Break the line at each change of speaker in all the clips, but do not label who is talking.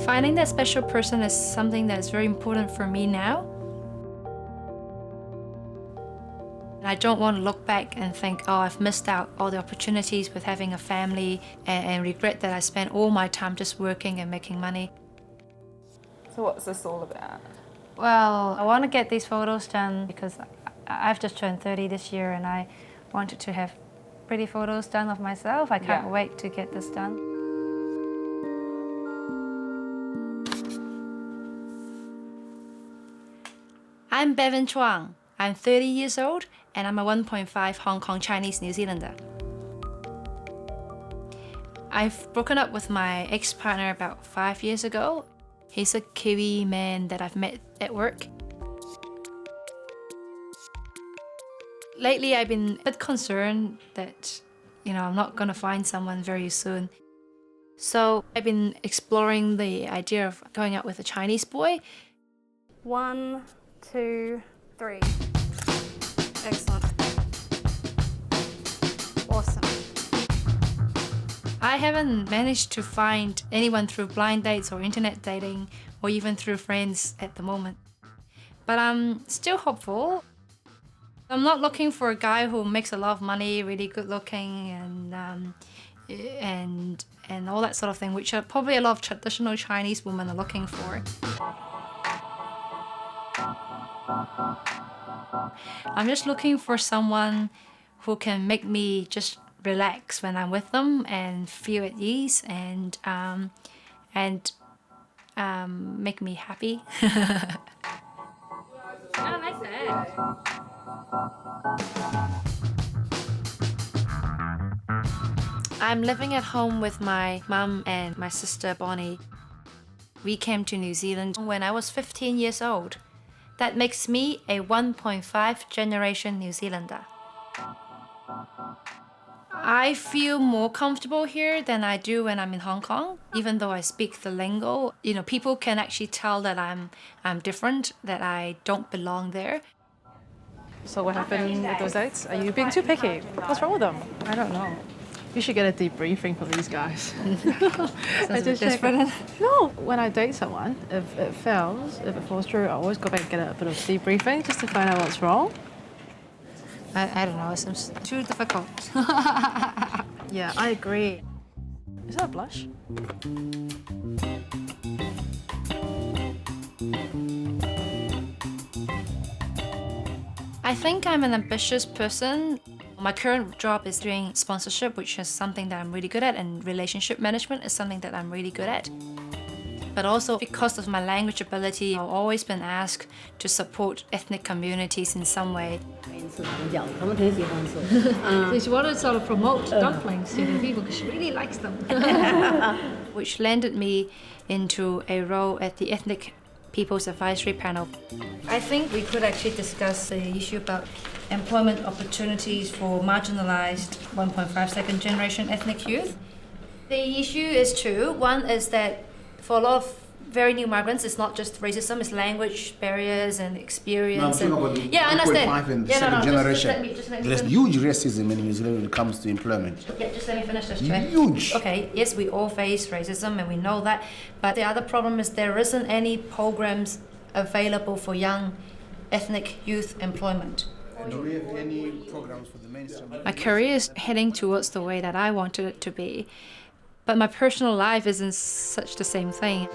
Finding that special person is something that's very important for me now. I don't want to look back and think, oh, I've missed out all the opportunities with having a family and regret that I spent all my time just working and making money.
So what's this all about?
Well, I want to get these photos done because I've just turned 30 this year and I wanted to have pretty photos done of myself. I can't wait to get this done. I'm Bevan Chuang. I'm 30 years old and I'm a 1.5 Hong Kong Chinese New Zealander. I've broken up with my ex-partner about 5 years ago. He's a Kiwi man that I've met at work. Lately, I've been a bit concerned that, I'm not gonna find someone very soon. So I've been exploring the idea of going out with a Chinese boy.
1, 2, 3. Excellent. Awesome.
I haven't managed to find anyone through blind dates or internet dating or even through friends at the moment. But I'm still hopeful. I'm not looking for a guy who makes a lot of money, really good looking and all that sort of thing, which are probably a lot of traditional Chinese women are looking for. I'm just looking for someone who can make me just relax when I'm with them and feel at ease and make me happy. I'm living at home with my mum and my sister Bonnie. We came to New Zealand when I was 15 years old. That makes me a 1.5 generation New Zealander. I feel more comfortable here than I do when I'm in Hong Kong. Even though I speak the lingo, people can actually tell that I'm different, that I don't belong there.
So what happened with those dates? Are you being too picky? What's wrong with them?
I don't know.
You should get a debriefing from these guys.
I just desperate.
No, when I date someone, if it falls through, I always go back and get a bit of debriefing just to find out what's wrong.
I don't know, it seems too difficult.
Yeah, I agree. Is that a blush?
I think I'm an ambitious person. My current job is doing sponsorship, which is something that I'm really good at, and relationship management is something that I'm really good at. But also because of my language ability, I've always been asked to support ethnic communities in some way. So she wanted to sort of promote dumplings to the people because she really likes them. Which landed me into a role at the Ethnic People's Advisory Panel. I think we could actually discuss the issue about employment opportunities for marginalized 1.5 second generation ethnic youth. The issue is two. One is that for a lot of very new migrants, it's not just racism, it's language barriers and experience.
No, I understand. Second generation. There's huge racism in New Zealand when it comes to employment.
Yeah, just let me finish this, Cheng.
Huge.
Okay, yes, we all face racism and we know that, but the other problem is there isn't any programs available for young ethnic youth employment.
Do we have any programs for the mainstream?
My career is heading towards the way that I wanted it to be, but my personal life isn't such the same thing.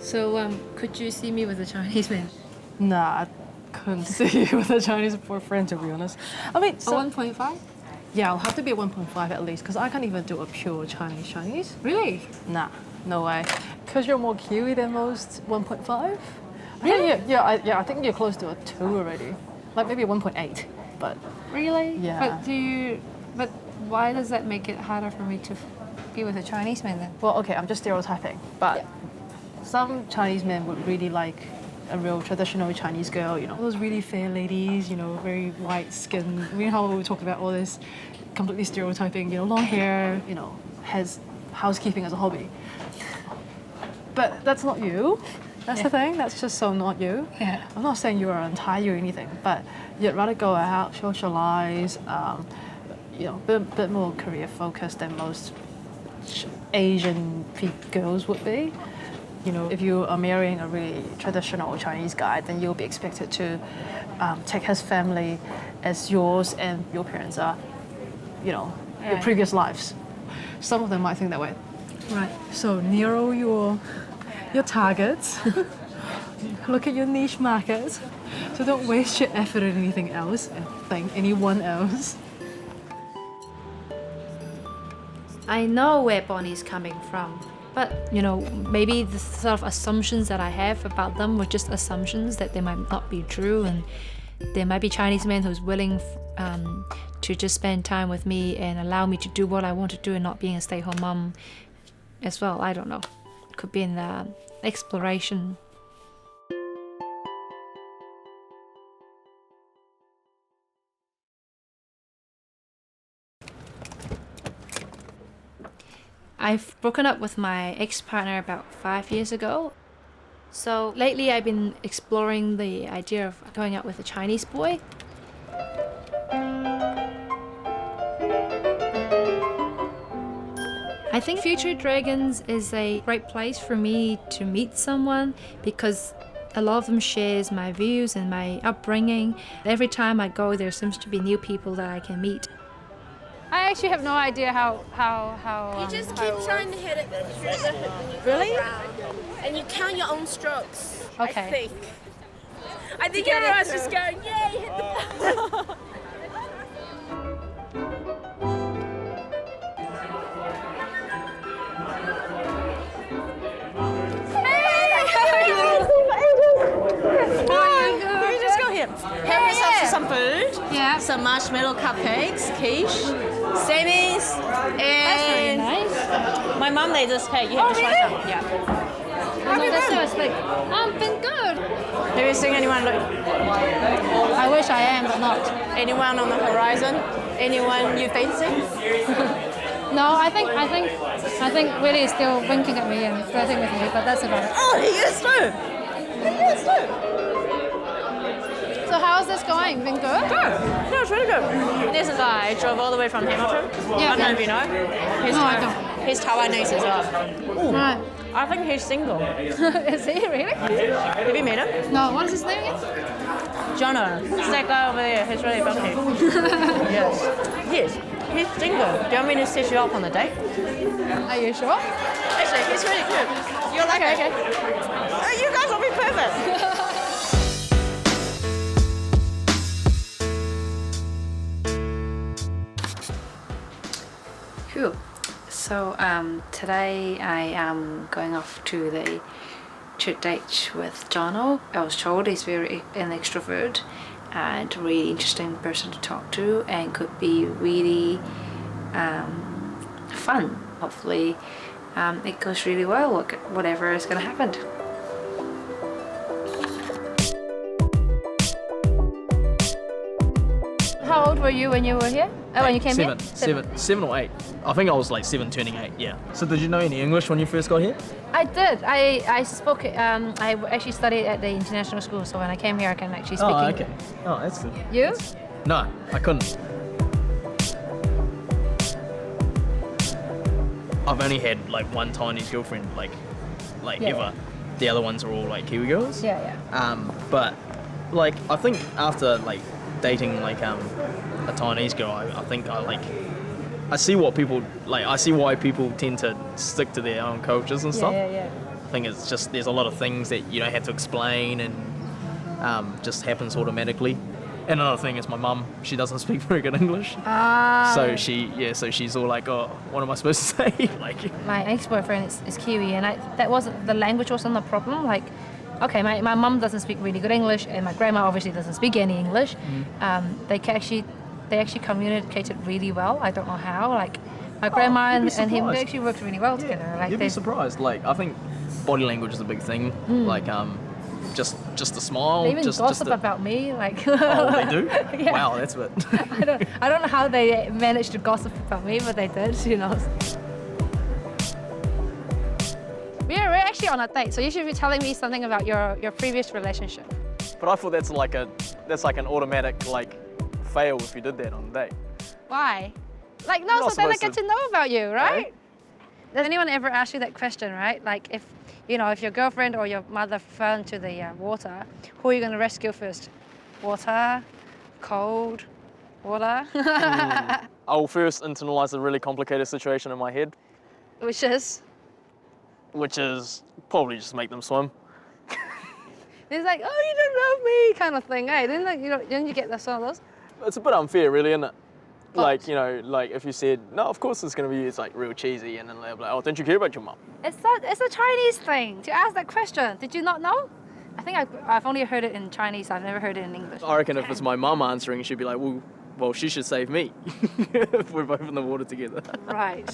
So, could you see me with a Chinese man?
Nah, I couldn't see you with a Chinese boyfriend, to be honest. I mean,
A 1.5?
Yeah, I'll have to be a 1.5 at least, because I can't even do a pure Chinese.
Really?
Nah, no way. Because you're more Kiwi than most 1.5?
Really?
I think you're close to a 2 already. Like maybe a 1.8, but...
Really?
Yeah.
But why does that make it harder for me to be with a Chinese man then?
Well, okay, I'm just stereotyping, but some Chinese men would really like a real traditional Chinese girl, those really fair ladies, very white skin. How we talk about all this completely stereotyping, long hair, has housekeeping as a hobby. But that's not you. That's the thing, that's just so not you.
Yeah.
I'm not saying you are untie or anything, but you'd rather go out, socialize, bit more career focused than most Asian girls would be. You know, if you are marrying a really traditional Chinese guy, then you'll be expected to take his family as yours and your parents are, you know, your previous lives. Some of them might think that way. Right, so narrow your targets. Look at your niche market. So don't waste your effort on anything else and think anyone else.
I know where Bonnie's coming from, but you know, maybe the sort of assumptions that I have about them were just assumptions that they might not be true, and there might be Chinese men who's willing to just spend time with me and allow me to do what I want to do and not being a stay-at-home mum as well. I don't know. Could be in the exploration. I've broken up with my ex-partner about 5 years ago. So lately I've been exploring the idea of going out with a Chinese boy. I think Future Dragons is a great place for me to meet someone because a lot of them shares my views and my upbringing. Every time I go, there seems to be new people that I can meet.
I actually have no idea how
You just keep trying to hit it through the hoop when you
Really?
go around. And you count your own strokes,
Okay.
I think everyone's just going, yay, hit the ball.
You just go here. Help yourself to some food.
Yeah.
Some marshmallow cupcakes, quiche, savings, and my mom made this cake. You have to try some. Yeah.
Been good.
Have you seen anyone?
I wish I am, but not.
Anyone on the horizon? Anyone you fancy?
No, I think Willie is still winking at me and flirting with me, but that's about it.
Oh, he is too. He is too.
So how's this going? Been good?
Good. No, it's really good. There's a guy drove all the way from Hamilton.
Yeah.
I don't know if you know. He's
No, I don't.
He's Taiwanese as well.
Right.
I think he's single.
Is he really?
Have you met him?
No, what is his name again?
Jono. It's that guy over there. He's really funky. Yes. Yes. He's single. Do you want me to set you up on a date?
Are you sure?
Actually, he's really cute. You'll like it. Oh, you guys will be perfect.
Cool. So today I am going off to the trip date with Jono. I was told he's an extrovert and a really interesting person to talk to and could be really fun. Hopefully it goes really well, whatever is going to happen.
How old were you when you were here? When you came here?
Seven or 8. I think I was like 7 turning 8, yeah. So did you know any English when you first got here?
I did. I spoke. I actually studied at the international school, so when I came here, I can actually speak English.
Okay. Oh, that's good.
You?
No, I couldn't. I've only had like one Chinese girlfriend, like
Yeah.
ever. The other ones are all like Kiwi girls.
Yeah.
But like I think after like dating like a Chinese girl, I think I see what people like. I see why people tend to stick to their own cultures and stuff.
Yeah.
I think it's just there's a lot of things that you don't have to explain and just happens automatically. And another thing is my mum, she doesn't speak very good English. So she's all like, oh, what am I supposed to say? Like,
My ex-boyfriend is Kiwi, and the language wasn't the problem. Like, okay, my mum doesn't speak really good English, and my grandma obviously doesn't speak any English. They actually communicated really well. I don't know how. Like, my grandma and him, they actually worked really well together. Like,
you'd be surprised. Like, I think body language is a big thing. Like, just a smile.
they even
just
gossip
a,
about me. Like,
oh, they do?
Yeah.
Wow, that's a bit.
I don't know how they managed to gossip about me, but they did. You know. We're actually on a date, so you should be telling me something about your previous relationship.
But I thought that's like an automatic like fail if you did that on a date.
Why? Like, no,
You're
so
not
then I
supposed
get
to-
to know about you, right? Does anyone ever ask you that question, right? Like if your girlfriend or your mother fell into the water, who are you going to rescue first? Water, cold, water?
I'll first internalize a really complicated situation in my head,
Which is?
probably just make them swim.
It's like, oh, you don't love me kind of thing, eh? Then you get some of those?
It's a bit unfair, really, isn't it?
But-
Like if you said, no, of course it's going to be, it's like real cheesy, and then they'll be like, oh, don't you care about your mum?
It's a Chinese thing to ask that question. Did you not know? I think I've only heard it in Chinese. I've never heard it in English.
I reckon if it's my mum answering, she'd be like, well, she should save me if we're both in the water together.
Right.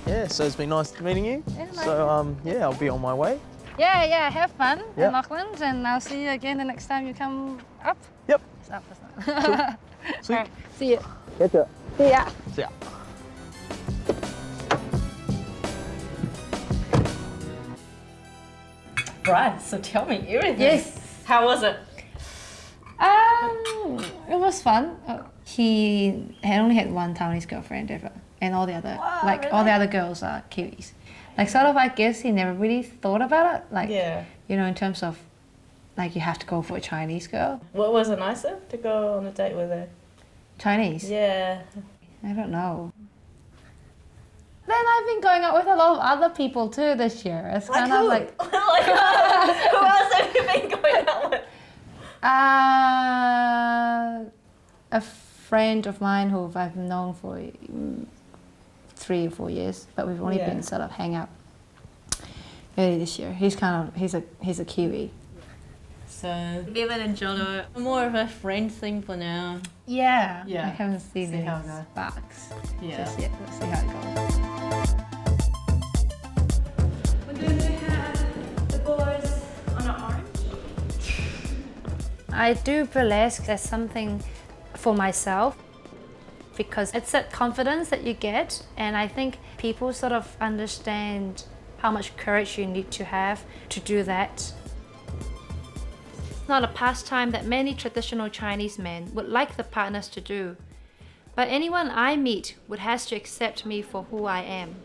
Yeah, so it's been nice meeting you.
Yeah, nice.
So, I'll be on my way.
Yeah, have fun
Yeah.
in Auckland, and I'll see you again the next time you come up.
Yep.
It's up, it's not.
Sweet.
All right, see you.
Catch ya.
See ya.
See ya.
Right, so tell me everything.
Yes.
How was it?
It was fun. He had only had one Taiwanese girlfriend ever, and all the other all the other girls are Kiwis. Like sort of, I guess he never really thought about it. Like
Yeah.
in terms of like you have to go for a Chinese girl.
What was it nicer to go on a date with her?
Chinese.
Yeah.
I don't know. Then I've been going out with a lot of other people too this year. It's kind of like
who else have you been going out with?
a friend of mine who I've known for 3 or 4 years, but we've only been sort of hang out early this year. He's a Kiwi.
So Bevan and John are more of a friend thing for now.
Yeah.
Yeah.
I haven't seen
See
any
how it goes.
sparks
Yeah.
just yet. Let's see how it goes.
We're going to have the boys on an orange.
I do burlesque as something for myself because it's that confidence that you get, and I think people sort of understand how much courage you need to have to do that. It's not a pastime that many traditional Chinese men would like the partners to do, but anyone I meet would have to accept me for who I am.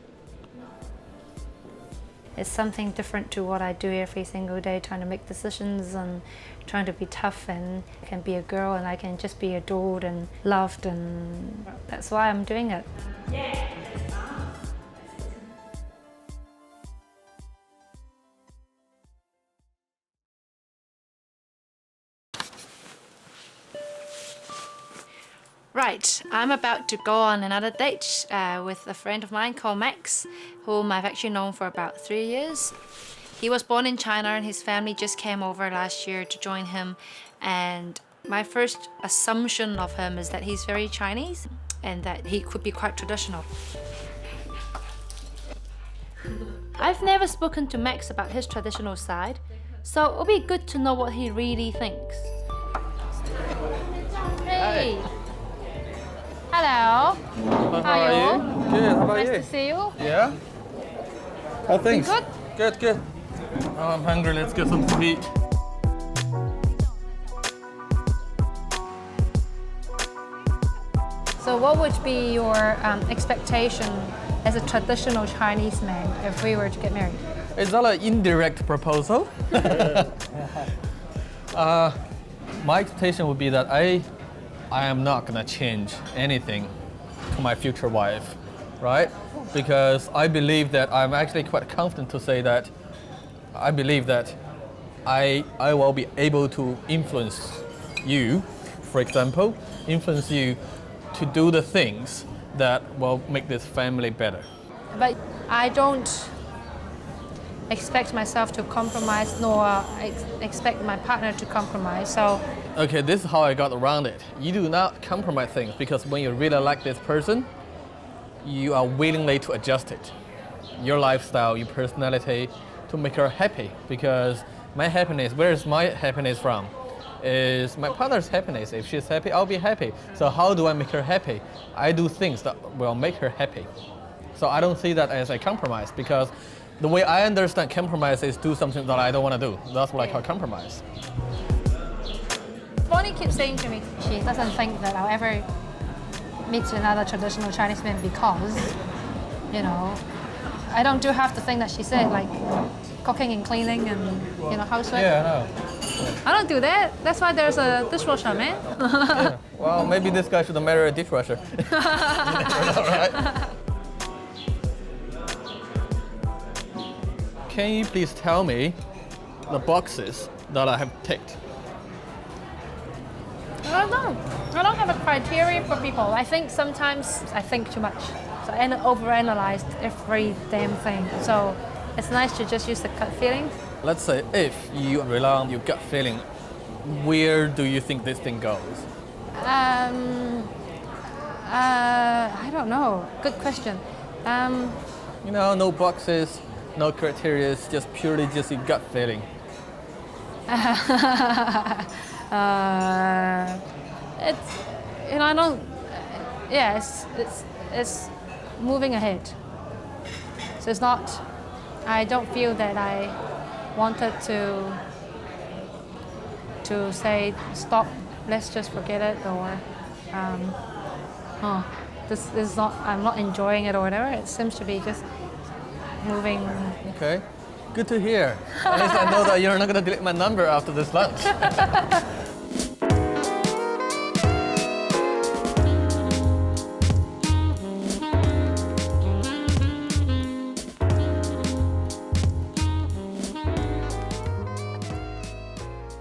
It's something different to what I do every single day, trying to make decisions and trying to be tough, and I can be a girl and I can just be adored and loved, and that's why I'm doing it. Right, I'm about to go on another date with a friend of mine called Max, whom I've actually known for about 3 years. He was born in China and his family just came over last year to join him, and my first assumption of him is that he's very Chinese and that he could be quite traditional. I've never spoken to Max about his traditional side, so it'll be good to know what he really thinks. Hey! Hello. How are you?
Good, how about
Nice
you?
to see you.
Yeah? How things?
good?
Good. Oh, I'm hungry, let's get something to eat.
So what would be your expectation as a traditional Chinese man if we were to get married?
Is that an indirect proposal? My expectation would be that I am not gonna change anything to my future wife, right? Because I believe that I'm actually quite confident to say that I believe that I will be able to influence you, for example, influence you to do the things that will make this family better.
But I don't expect myself to compromise, nor expect my partner to compromise. So
Okay, this is how I got around it. You do not compromise things because when you really like this person, you are willingly to adjust it. Your lifestyle, your personality, to make her happy. Because my happiness, where is my happiness from? Is my partner's happiness. If she's happy, I'll be happy. So how do I make her happy? I do things that will make her happy. So I don't see that as a compromise because the way I understand compromise is do something that I don't want to do. That's what I call compromise.
Bonnie keeps saying to me she doesn't think that I'll ever meets another traditional Chinese man because, you know, I don't do half the thing that she said, like cooking and cleaning and, you know, housework.
Yeah, I know.
I don't do that. That's why there's a dishwasher, man.
Yeah. Well, maybe this guy should marry a dishwasher. Right? Can you please tell me the boxes that I have ticked?
I don't know. I don't have a criteria for people. I think sometimes I think too much. So I overanalyze every damn thing. So it's nice to just use the gut feeling.
Let's say if you rely on your gut feeling, where do you think this thing goes?
I don't know. Good question.
You know, no boxes, no criteria, just purely just your gut feeling.
It's, you know, I don't. Yeah, it's moving ahead. So it's not. I don't feel that I wanted to say stop. Let's just forget it, or this is not. I'm not enjoying it or whatever. It seems to be just moving.
Okay, good to hear. At least I know that you're not going to delete my number after this lunch.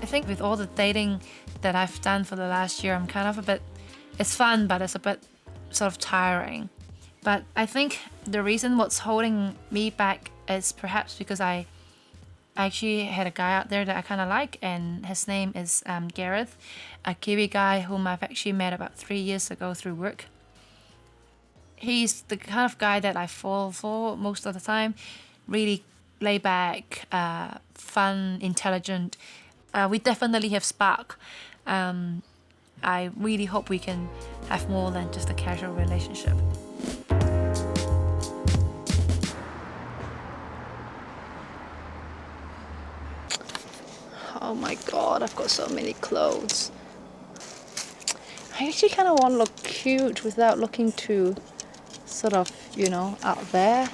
I think with all the dating that I've done for the last year, I'm kind of a bit, it's fun, but it's a bit sort of tiring. But I think the reason what's holding me back is perhaps because I actually had a guy out there that I kind of like, and his name is Gareth, a Kiwi guy whom I've actually met about 3 years ago through work. He's the kind of guy that I fall for most of the time, really laid back, fun, intelligent. We definitely have spark. I really hope we can have more than just a casual relationship.
Oh my god, I've got so many clothes. I actually kind of want to look cute without looking too sort of, you know, out there.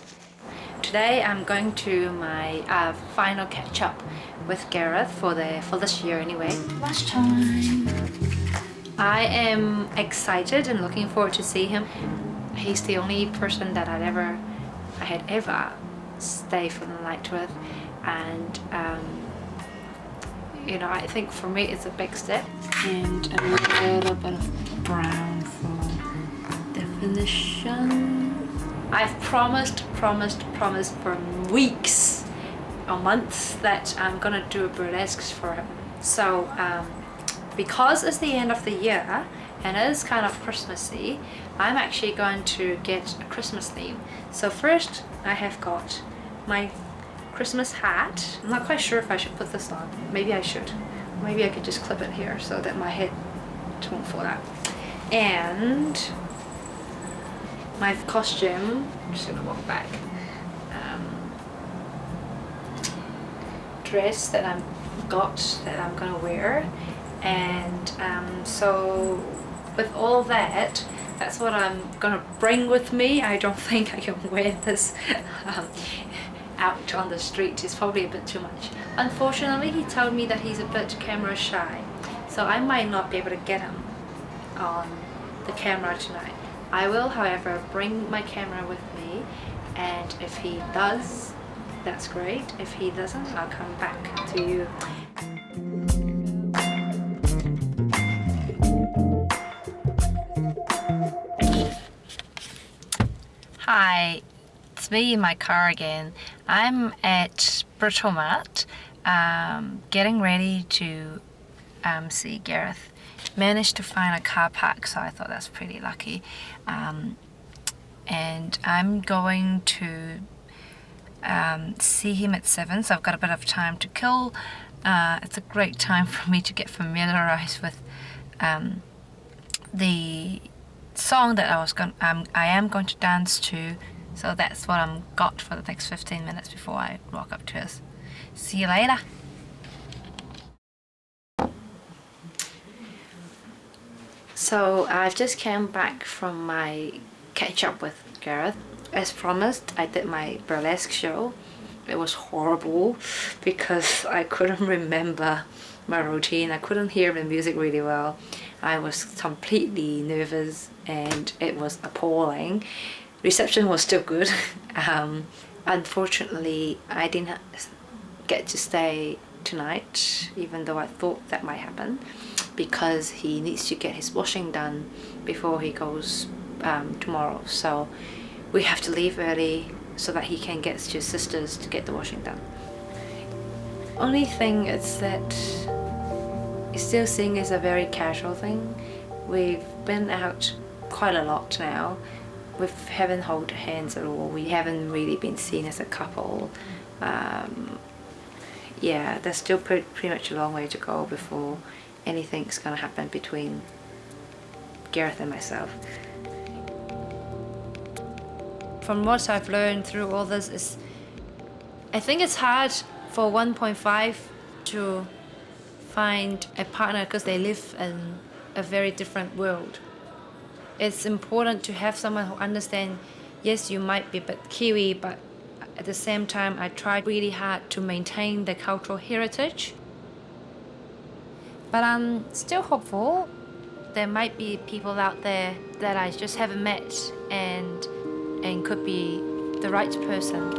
Today I'm going to my final catch-up with Gareth for this year anyway. Last time. I am excited and looking forward to see him. He's the only person that I had ever stayed for the night with, and you know, I think for me it's a big step. And a little bit of brown for definition. I've promised for weeks or months that I'm gonna do a burlesque for him. So because it's the end of the year and it is kind of Christmassy, I'm actually going to get a Christmas theme. So first I have got my Christmas hat. I'm not quite sure if I should put this on. Maybe I should. Maybe I could just clip it here so that my head won't fall out. And my costume, I'm just gonna walk back. Dress that I'm gonna wear, and so with all that, that's what I'm gonna bring with me. I don't think I can wear this out on the street. It's probably a bit too much. Unfortunately, he told me that he's a bit camera shy, so I might not be able to get him on the camera tonight. I will, however, bring my camera with me, and if he does, that's great. If he doesn't, I'll come back to you. Hi, it's me in my car again. I'm at Britomart, getting ready to see Gareth. Managed to find a car park, so I thought that's pretty lucky. And I'm going to see him at 7, so I've got a bit of time to kill. It's a great time for me to get familiarized with the song that I am going to dance to. So that's what I'm got for the next 15 minutes before I walk up to us. See you later. So I've just came back from my catch up with Gareth. As promised, I did my burlesque show. It was horrible because I couldn't remember my routine. I couldn't hear the music really well. I was completely nervous and it was appalling. Reception was still good. Unfortunately, I didn't get to stay tonight, even though I thought that might happen, because he needs to get his washing done before he goes tomorrow. So we have to leave early so that he can get to his sisters to get the washing done. Only thing is that still seeing is a very casual thing. We've been out quite a lot now. We haven't held hands at all. We haven't really been seen as a couple. Yeah, there's still pretty much a long way to go before anything's gonna happen between Gareth and myself. From what I've learned through all this is, I think it's hard for 1.5 to find a partner because they live in a very different world. It's important to have someone who understands, yes, you might be a bit Kiwi, but at the same time, I tried really hard to maintain the cultural heritage. But I'm still hopeful. There might be people out there that I just haven't met and could be the right person.